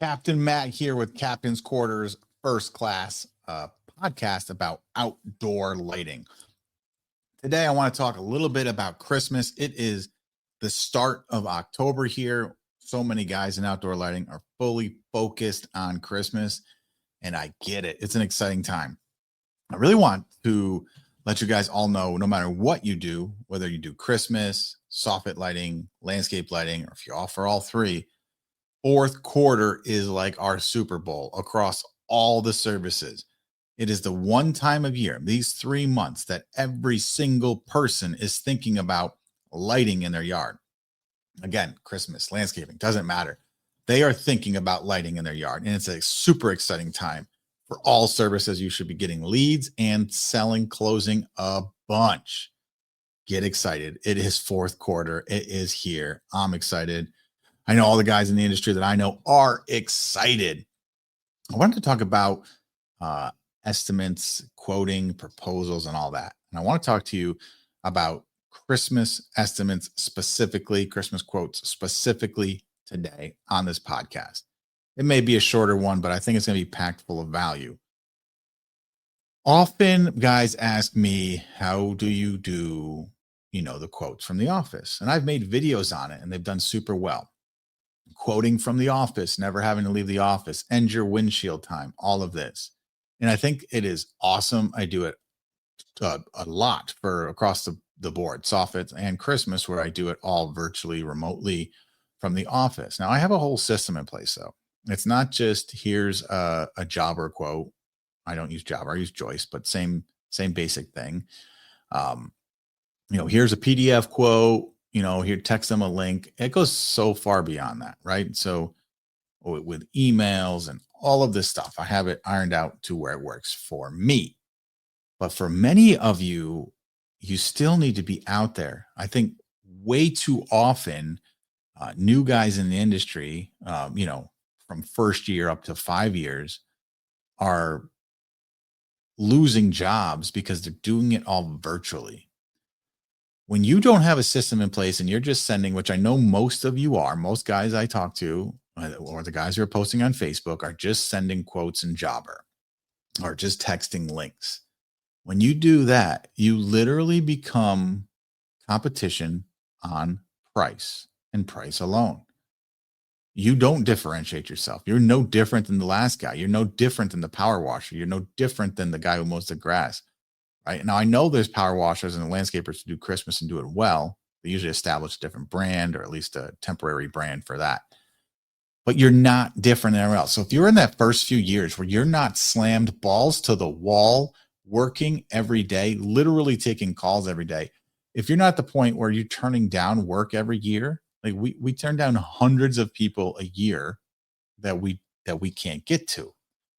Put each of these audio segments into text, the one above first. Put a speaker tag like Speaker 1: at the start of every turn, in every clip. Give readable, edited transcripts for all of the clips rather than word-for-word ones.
Speaker 1: Captain Matt here with Captain's Quarters First Class podcast about outdoor lighting. Today, I want to talk a little bit about Christmas. It is the start of October here. So many guys in outdoor lighting are fully focused on Christmas, and I get it. It's an exciting time. I really want to let you guys all know, no matter what you do, whether you do Christmas, soffit lighting, landscape lighting, or if you offer all three, fourth quarter is like our Super Bowl across all the services. It is the one time of year, these 3 months, that every single person is thinking about lighting in their yard. Again, Christmas, landscaping, doesn't matter. They are thinking about lighting in their yard, and it's a super exciting time for all services. You should be getting leads and selling, closing a bunch. Get excited. It is fourth quarter. It is here. I'm excited. I know all the guys in the industry that I know are excited. I wanted to talk about estimates, quoting, proposals, and all that. And I want to talk to you about Christmas estimates specifically, Christmas quotes specifically today on this podcast. It may be a shorter one, but I think it's going to be packed full of value. Often guys ask me, how do you do, the quotes from the office? And I've made videos on it and they've done super well. Quoting from the office, never having to leave the office, end your windshield time, all of this. And I think it is awesome. I do it a lot for across the board, soffits and Christmas, where I do it all virtually, remotely from the office. Now I have a whole system in place though. It's not just here's a Jobber quote. I don't use Jobber, I use Joyce, but same basic thing. Here's a PDF quote. Here, text them a link. It goes so far beyond that, right? So with emails and all of this stuff, I have it ironed out to where it works for me. But for many of you, you still need to be out there. I think way too often, new guys in the industry, from first year up to 5 years, are losing jobs because they're doing it all virtually. When you don't have a system in place and you're just sending, which I know most of you are, most guys I talk to, or the guys who are posting on Facebook, are just sending quotes in Jobber or just texting links. When you do that, you literally become competition on price and price alone. You don't differentiate yourself. You're no different than the last guy. You're no different than the power washer. You're no different than the guy who mows the grass. Right now, I know there's power washers and landscapers who do Christmas and do it well. They usually establish a different brand, or at least a temporary brand for that. But you're not different than everyone else. So if you're in that first few years where you're not slammed balls to the wall, working every day, literally taking calls every day, if you're not at the point where you're turning down work every year, like we turn down hundreds of people a year that we can't get to.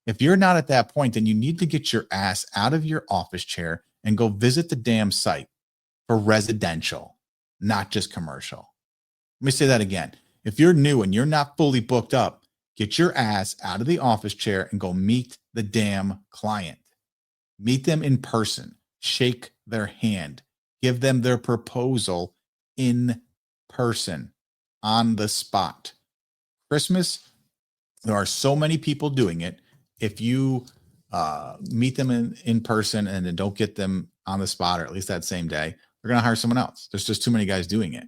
Speaker 1: If you're not at that point, then you need to get your ass out of your office chair and go visit the damn site for residential, not just commercial. Let me say that again. If you're new and you're not fully booked up, get your ass out of the office chair and go meet the damn client. Meet them in person, shake their hand, give them their proposal in person, on the spot. Christmas, there are so many people doing it. If you meet them in person and then don't get them on the spot, or at least that same day, they're going to hire someone else. There's just too many guys doing it.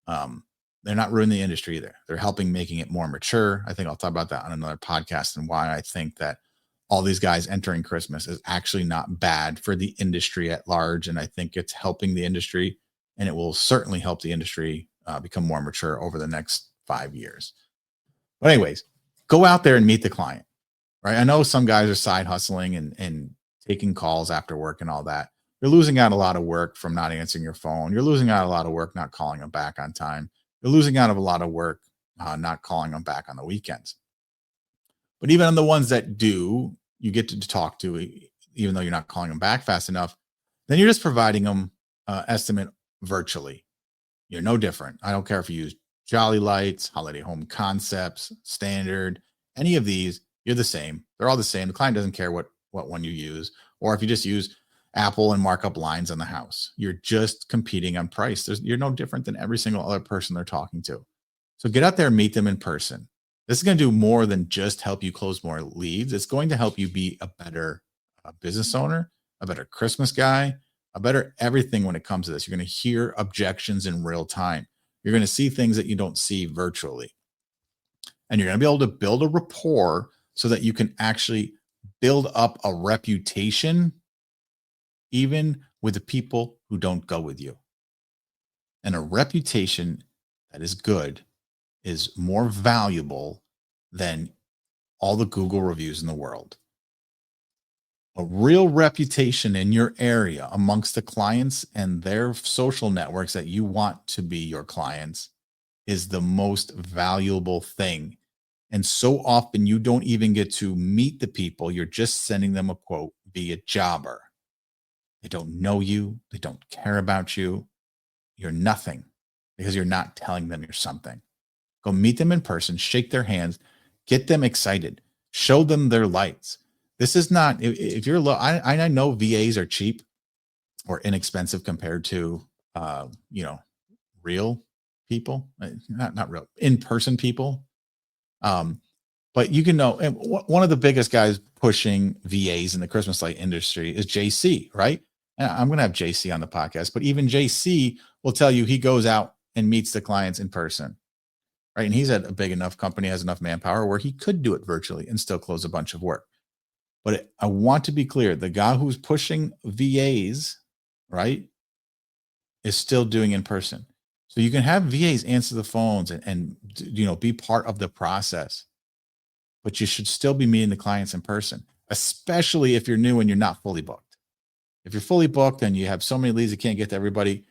Speaker 1: They're not ruining the industry either. They're helping making it more mature. I think I'll talk about that on another podcast, and why I think that all these guys entering Christmas is actually not bad for the industry at large. And I think it's helping the industry, and it will certainly help the industry become more mature over the next 5 years. But anyways, go out there and meet the client. Right. I know some guys are side hustling and taking calls after work and all that. You're losing out a lot of work from not answering your phone. You're losing out a lot of work not calling them back on time. You're losing out of a lot of work not calling them back on the weekends. But even on the ones that do, you get to talk to, even though you're not calling them back fast enough, then you're just providing them estimate virtually. You're no different. I don't care if you use Jolly Lights, Holiday Home Concepts, Standard, any of these. You're the same. They're all the same. The client doesn't care what one you use, or if you just use Apple and mark up lines on the house. You're just competing on price. You're no different than every single other person they're talking to. So get out there and meet them in person. This is going to do more than just help you close more leads. It's going to help you be a better business owner, a better Christmas guy, a better everything when it comes to this. You're going to hear objections in real time. You're going to see things that you don't see virtually. And you're going to be able to build a rapport so that you can actually build up a reputation even with the people who don't go with you. And a reputation that is good is more valuable than all the Google reviews in the world. A real reputation in your area amongst the clients and their social networks that you want to be your clients is the most valuable thing. And so often you don't even get to meet the people. You're just sending them a quote via jobber. They don't know you. They don't care about you. You're nothing because you're not telling them you're something. Go meet them in person, shake their hands, get them excited, show them their lights. This is not, if you're low, I know VAs are cheap or inexpensive compared to, real people, not real, in-person people. But you can know, and one of the biggest guys pushing VAs in the Christmas light industry is JC, right? And I'm going to have JC on the podcast, but even JC will tell you he goes out and meets the clients in person, right? And he's at a big enough company, has enough manpower where he could do it virtually and still close a bunch of work. But I want to be clear, the guy who's pushing VAs, right, is still doing in person. So you can have VAs answer the phones and be part of the process, but you should still be meeting the clients in person, especially if you're new and you're not fully booked. If you're fully booked and you have so many leads you can't get to everybody,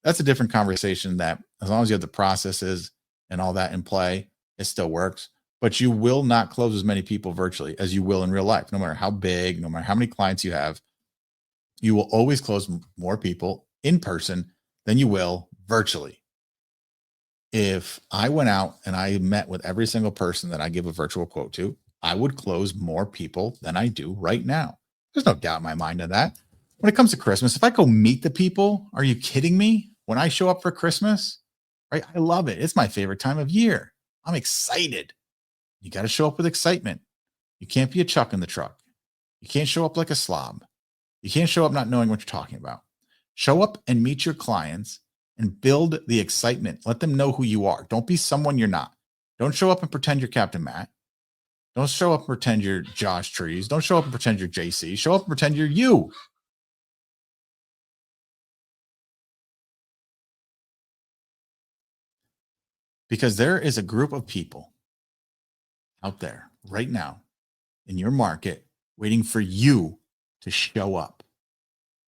Speaker 1: that's a different conversation. That as long as you have the processes and all that in play, it still works. But you will not close as many people virtually as you will in real life. No matter how big, no matter how many clients you have, you will always close more people in person than you will virtually. If I went out and I met with every single person that I give a virtual quote to, I would close more people than I do right now. There's no doubt in my mind of that. When it comes to Christmas, if I go meet the people, are you kidding me? When I show up for Christmas, right? I love it. It's my favorite time of year. I'm excited. You got to show up with excitement. You can't be a chuck in the truck. You can't show up like a slob. You can't show up not knowing what you're talking about. Show up and meet your clients and build the excitement. Let them know who you are. Don't be someone you're not. Don't show up and pretend you're Captain Matt. Don't show up and pretend you're Josh Trees. Don't show up and pretend you're JC. Show up and pretend you're you. Because there is a group of people out there right now in your market waiting for you to show up,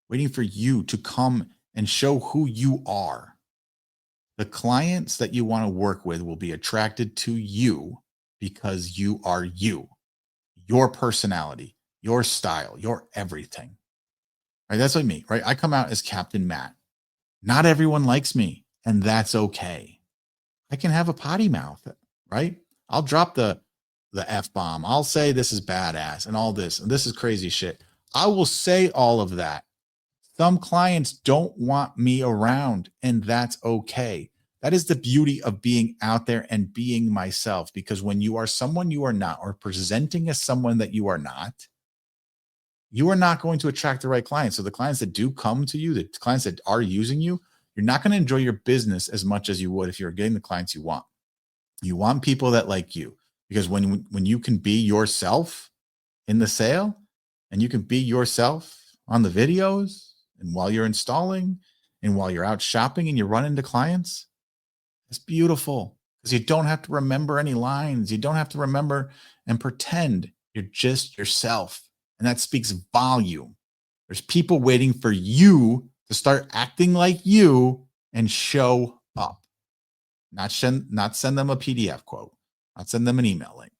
Speaker 1: waiting for you to come and show who you are. The clients that you want to work with will be attracted to you because you are you, your personality, your style, your everything. Right? That's what I mean, right? I come out as Captain Matt. Not everyone likes me, and that's okay. I can have a potty mouth, right? I'll drop the F-bomb. I'll say this is badass and all this, and this is crazy shit. I will say all of that. Some clients don't want me around, and that's okay. That is the beauty of being out there and being myself, because when you are someone you are not, or presenting as someone that you are not going to attract the right clients. So the clients that do come to you, the clients that are using you, you're not going to enjoy your business as much as you would if you're getting the clients you want. You want people that like you, because when you can be yourself in the sale, and you can be yourself on the videos, and while you're installing, and while you're out shopping and you run into clients, it's beautiful, because you don't have to remember any lines. You don't have to remember and pretend. You're just yourself. And that speaks volume. There's people waiting for you to start acting like you and show up. Not send them a PDF quote, not send them an email link.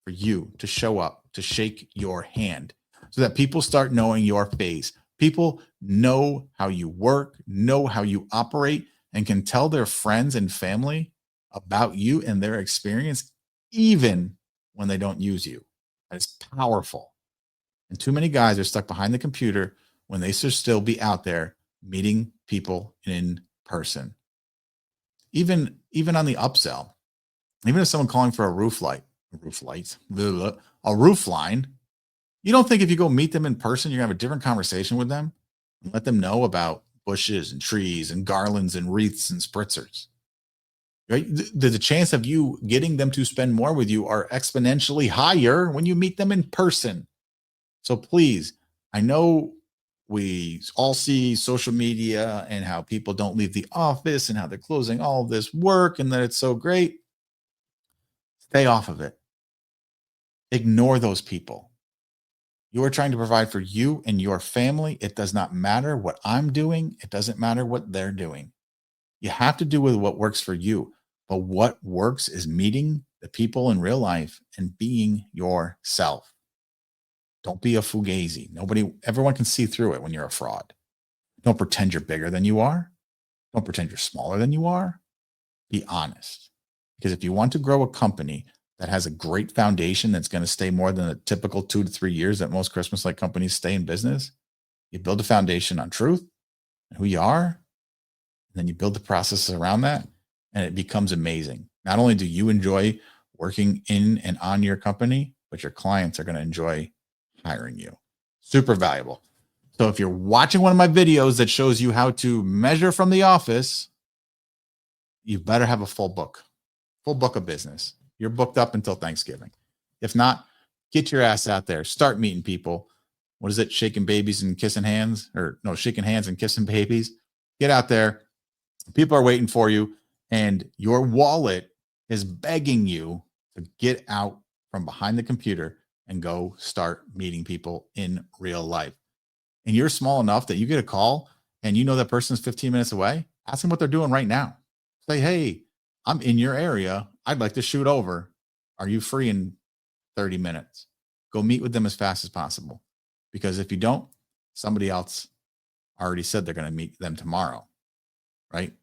Speaker 1: For you to show up, to shake your hand, so that people start knowing your face. People know how you work, know how you operate, and can tell their friends and family about you and their experience, even when they don't use you. It's powerful. And too many guys are stuck behind the computer when they should still be out there meeting people in person. Even on the upsell, Even if someone calling for a roof line, you don't think if you go meet them in person, you're gonna have a different conversation with them and let them know about bushes and trees and garlands and wreaths and spritzers, right? The chance of you getting them to spend more with you are exponentially higher when you meet them in person. So please, I know we all see social media and how people don't leave the office and how they're closing all of this work and that it's so great. Stay off of it. Ignore those people. You are trying to provide for you and your family. It does not matter what I'm doing. It doesn't matter what they're doing. You have to do with what works for you. But what works is meeting the people in real life and being yourself. Don't be a fugazi. Everyone can see through it when you're a fraud. Don't pretend you're bigger than you are. Don't pretend you're smaller than you are. Be honest. Because if you want to grow a company that has a great foundation that's going to stay more than a typical 2 to 3 years that most Christmas-like companies stay in business, you build a foundation on truth and who you are, and then you build the processes around that, and it becomes amazing. Not only do you enjoy working in and on your company, but your clients are going to enjoy hiring you. Super valuable. So if you're watching one of my videos that shows you how to measure from the office, you better have a full book of business. You're booked up until Thanksgiving. If not, get your ass out there. Start meeting people. What is it? Shaking babies and kissing hands? Or no, shaking hands and kissing babies. Get out there. People are waiting for you. And your wallet is begging you to get out from behind the computer and go start meeting people in real life. And you're small enough that you get a call and you know that person's 15 minutes away. Ask them what they're doing right now. Say, hey, I'm in your area. I'd like to shoot over. Are you free in 30 minutes? Go meet with them as fast as possible. Because if you don't, somebody else already said they're going to meet them tomorrow, right?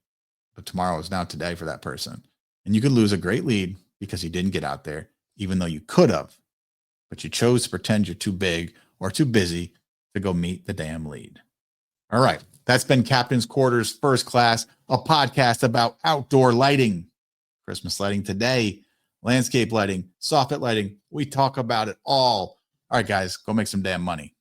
Speaker 1: But tomorrow is now today for that person. And you could lose a great lead because you didn't get out there, even though you could have. But you chose to pretend you're too big or too busy to go meet the damn lead. All right. That's been Captain's Quarters First Class, a podcast about outdoor lighting. Christmas lighting today, landscape lighting, soffit lighting. We talk about it all. All right, guys, go make some damn money.